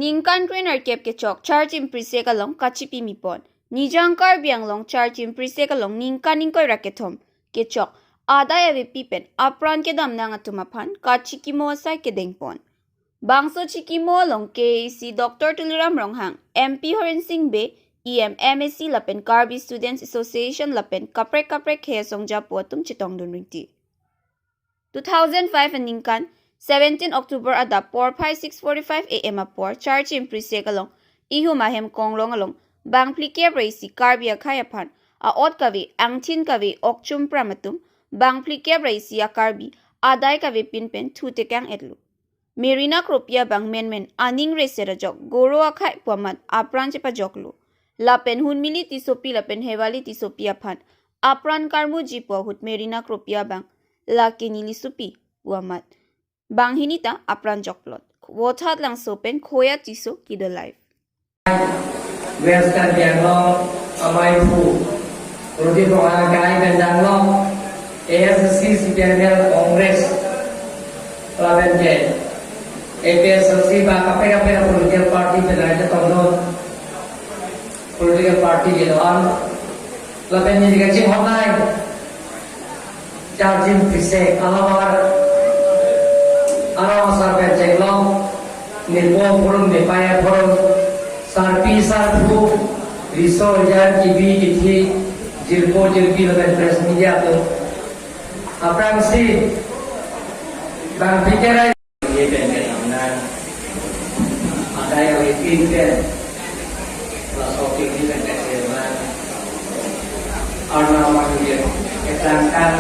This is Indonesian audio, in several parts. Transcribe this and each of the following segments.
Ningkan trainer kep ke chok charge imprise kalong kachipi mipon. Nijangkar biang long charge imprise kalong ningkan ningkoy raketom ke chok. Ada ya pipen apran ke dam nang atumapan kachikimo asay ke dengpon. Bangso chikimo long KAC Dr. Tuliram Ronghang MP Horen Singh Be MSc lapen Karbi Students Association lapen kaprek he songja puatum chitong dunringti. 2005 ningkan 17 October ada 4:56:45 AM apor charge imprise kalong ihu mahem konglong along bang plike raisi Karbi akhayapan a ot kavi angthin kavi okchum pramatum bang plike raisi a Karbi adai kavi pinpen thutekang etlu. Merina Kropia bang men aning resera jok goro akhai puamat apran chepa joklu. Lapen hunmili tisopi lapen hewali tisopi aphan apran karmu jipwa hut Merina Kropia bang lakenili supi puamat. Bang hinita apran jokplot. Wothat lang sopen khoya tiso kido live. Western Dialog amai pu roti pengalang kai gendang long ASC CPNL Kongres laben je APSC ba KPK political party pelai je tongno political party je doan laben je juga cing hotline charging fise alawar arawasar penceng long nipo forum nipaya forum sarpi sarpu risol jar kibi kithi jirpo jirpi lagan press media tu apang si bang pikiran ye ben amnan ada yang ipin ke filosofi ni ben keseman arna manusia ketangkan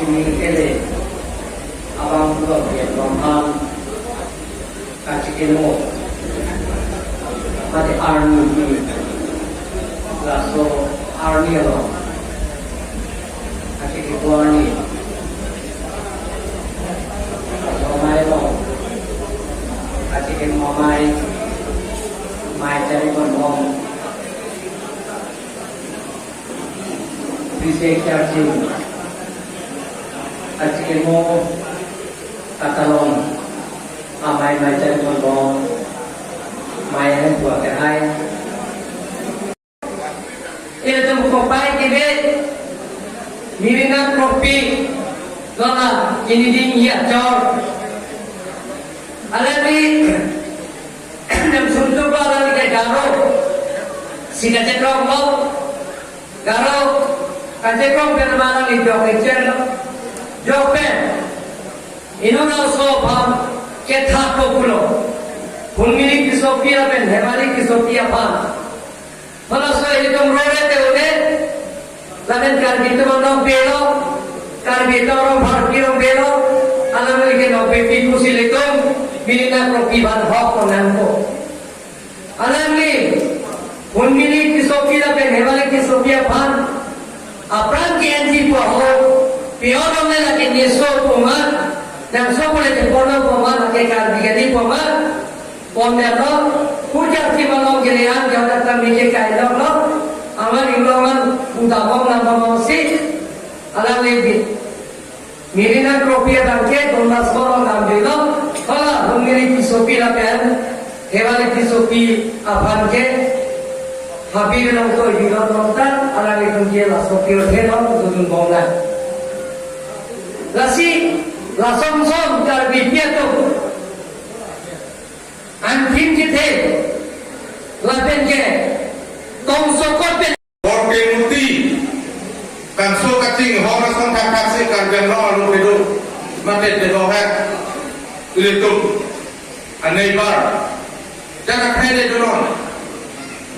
ini kele abang tu dia normal kacikemo Mati army ni, laso army lo, asyik ketua ni, laso mai lo, asyik kemo mai cari konom, bisa charging, asyik kemo katalong, mai cari konom. Mai hai buat ke hai ini tu kopai kebe mirina kopi dona ini dingya jor alami nam suntu bala ni garo sina cekrong lo garo kacekrong kan mana ni jok ecer jokpen inona sopham ke thapo pulo Hunmili kisopia ben hemali kisopia pan. Kalau saya hitung roda teune, lain karbi itu mana belo, karbi itu orang Bharti orang belo, alam lagi no bepi kusiletung, milina kopi ban hok konanko. Alam ni hunmili kisopia ben hemali kisopia pan, apran kianji poho, piorong ni lagi neso poman, dan so boleh dipono poman lagi karbi jadi poman. Pondero puja si malong gilian jauh datang biji kaidok lo aman ingloman udapong nama mosi alam lebih mirina kropia bangke donas korong ambil kalau memilih tisopi lapen hewali tisopi abangke habis nongto hiro nongtan alam itu dia lasopi hero tutun bongan lasi lasom som karbibnya tu Anjing kita, laten je, tong sokot ben. Orke muti, kan so kacing horas kan kakasi kan benro alu hidup, mati degohet, itu, aneibar, jangan kaya doron.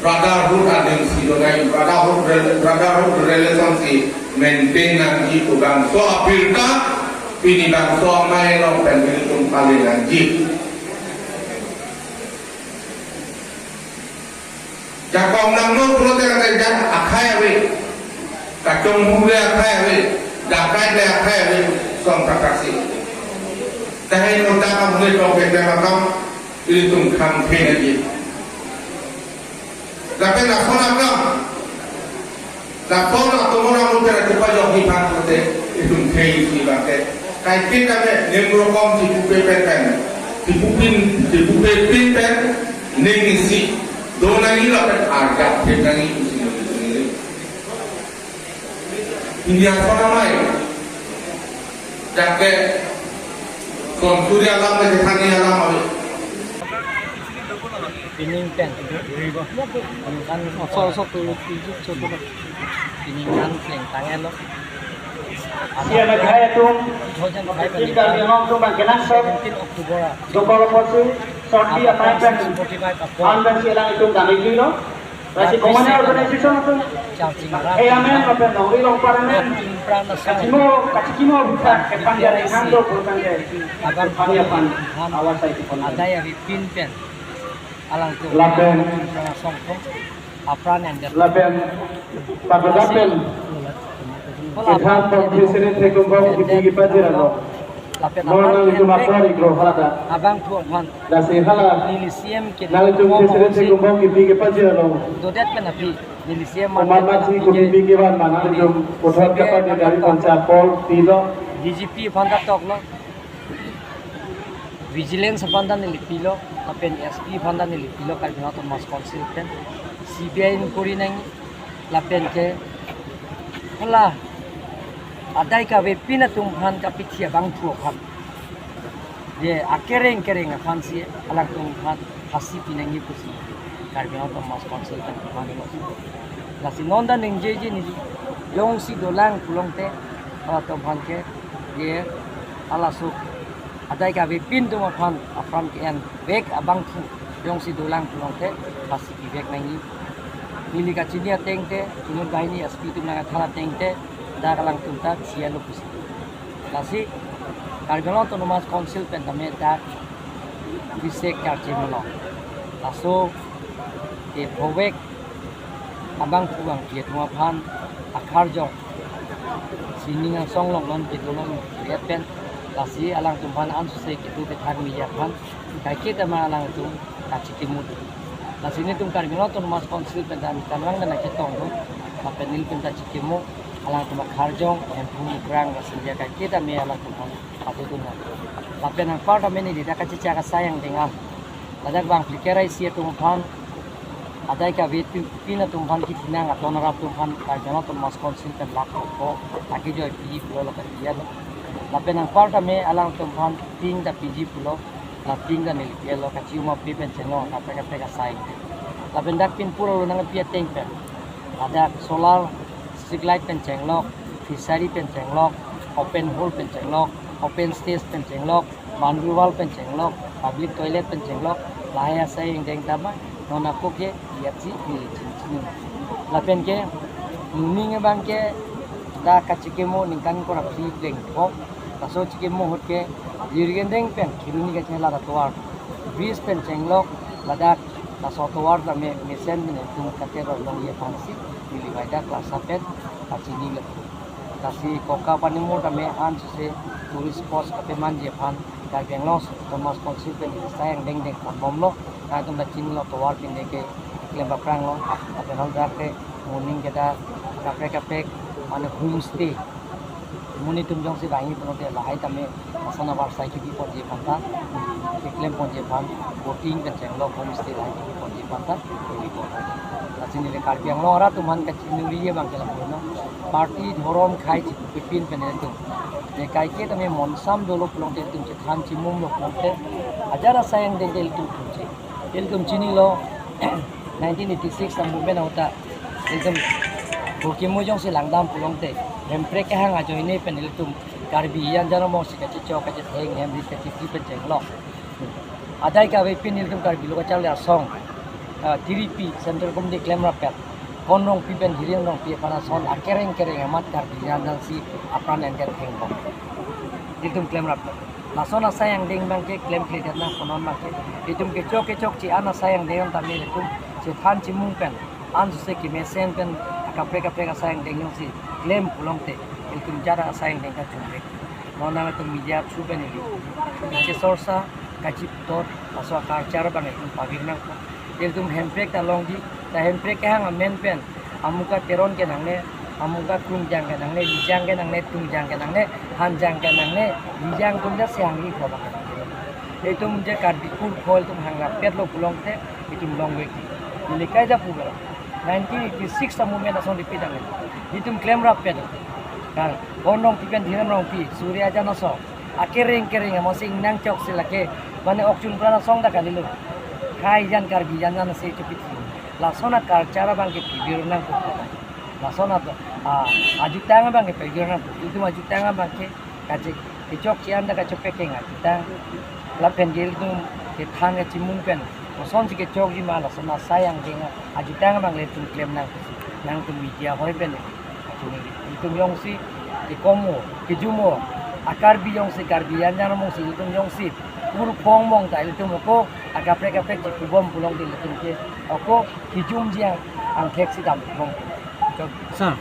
Brotherhood ada si donai, brotherhood relationship maintain nanti itu bangso apilka, ini bangso main lo pengen paling lanjut. Jakong nang no prote kan jak akhai we kacong mule akhai we dakai le akhai we som prakasi tahe no ta ka mule tong pe ma kam ili tum kham phe na ji dape na khona kam da khona to mona mu pe ra pa yo hi pa prote itum phe si ba ke kai kin ka me nem ro kom ji ku pe pe kan Dipupin pinten nengisi donangi lapat arja penangi usini India sana mai jakke konsuri alam na jethani alam abe pining pen kan so tu tujuk so tu pining kan pleng tangan lo Siya nagkaya itong Thojan bhai Tinggal yang ngomong bang kenasab 17 Oktober Dokol posi Sorti apa yang pen 45 April Andan siya lang itong dami dito Kasi kumanya organisation ito Changching Eh amen Mapen Nong ilong paramen Prang na sa Kachikimo Bukan Kepanjara Hando Bukan Abang Paniapan Awas sa ito ada yang pin pen alang tu Lapen songkong apran yang dia Lapen Pagdapel Ithan President Rekombo Kipigi Pajirano lapen Nona itu makori bro halata abang tu kan Dasi hala nilisiem ke Nang itu President Rekombo Kipigi Pajirano dodet pen api nilisiem Umat si Kipigi Wan Mana itu Pusat Kapan dari Pancapol Tilo DGP panda tok lo vigilance panda nilipilo lapen SP panda nilipilo kal bina to mas consultant CBI in kuri nang lapen ke hala adai ka be pina tum phan ka pichia bang thu phan ye akereng phan si alang tum phan hasi pinangi pusi kal bina to mas consultant phan lo lasi nonda ning jeje ni yong si dolang pulong te to phan ke ye ala su adai ka be pin tum phan afran ke en bek abang thu yong si dolang pulong te hasi pi bek nangi nili ka chinia tengte tunur bahini SP tum na thala tengte da kalang tunta sia lo pusi lasi kargono to nomas council pen tame da bisek karchimlo aso e bowek abang puang pie tuma phan akhar jong sininga songlong non pitolong pen lasi alang tumpan an se kitu ke thar mi ya phan kai ke tama alang tum kachikimu lasi ni tum kargono to nomas council pen dan kanwang na ke tong do apenil pen ta chikimu alang tuma kharjong en phumi krang wasinja ka kita me alang tuma atu tuna lapen ang part ameni dida ka chicha ka sayang dengal ladak bang flikerai sia tum phan adai ka vet pina tum phan ki tinang atona rap tum phan ka jana tum mas council kan lak ko aki joy pi pulo ka dia lapen ang part ame alang tum phan ting da pg pulo la ting da nil pielo ka chiuma pi pen cheno ka ka sayang lapen dak pin pulo nang pi teng pen ada solar street light pen chenglok fishery pen chenglok open hole pen chenglok open stage pen chenglok boundary wall pen chenglok public toilet pen chenglok lahaya saying deng tama nona ko ke yatsi ni chin la pen ke ning bang ke da kachikemo ningkan ko rapi deng ko kaso chikemo hot ke yirgen deng pen kiruni ke chela da toar bridge pen chenglok ladak kaso toar da me mesen ne tum katero long ye pansi pilih baca kelas sapet kacini le kasi koka panimo tame an se turis pos kape manje pan ka benglos Thomas konsipen sayang deng deng bom lo ka tum da chin lo to war pin ke klem bakrang lo ape hal dake morning kita kape ane homestay muni tum jong se bangi pun te lahai tame asana war sai ki por je panta klem pon je pan boating kan cheng lo homestay lahai ki por je panta ko ko sini le karbiang lo ora tuman ka chinuri ye bang kala no party dhorom khai chi pipin pen tu ne kai ke tame monsam dolo plong te tum che khan chi mum lo plong te ajara sayang de del tu che el tum chini lo 1986 tam movement hota एकदम भूखी मुजों से langdam pulong te hempre ke hang ajo ini pen el tum karbi yan jano mo se ka chok ka theng hem ri te ti pen cheng lo adai ka ve pin el tum karbi lo ka chal ya song 3P Central Community Claim Rapet konrong pipen hiring rong pi para son akereng amat karbi yan dan si apran en ket theng bong ditum claim rapet nasona sayang ding bang ke claim clear na konon ma ke ditum ke chok chi ana sayang deon tamne ditum che than chi mung pen an se ki mesen pen kapre ka sayang ding yong si claim pulong te ditum jara sayang ding ka chumbe nona na tum media chuben ni che sorsa kachi tot aswa ka char bang ditum pabir na ditum handbrake ta long di ta handbrake ke hang men pen amuka teron ke nangne amuka tung jang ke nangne lijang ke nangne tung jang ke nangne han jang ke nangne lijang tung da siang ri ko ba itu menjadi karbi kur khol tum hangra pet lo pulong te itu long wek ini kaja pula 1986 ta movement asong repeat ang itu claim rap pet kar onong tipen dhiram rong pi surya jana so akering kering mo sing nang chok silake mane okchun prana song da kanilu khai jan karbi jan jana se chupit la sona kar cara bang ke pibir nang ko la sona to ajutanga bang ke pibir nang itu ajutanga bang ke kaje ke chok chian da ka chope ke nga kita la pen gel tu ke thang ke chimung pen son si ke chok ji ma la sona sayang ke nga ajutanga bang le tum claim nang tum media hoi pen itu yong si ke komo ke jumo akar bi yong si karbi yan jana mong si itu yong si pur pong mong ta itu ko agapre ji bom pulong di letum ke ako hijum jiang ang tek si dam mong Sir.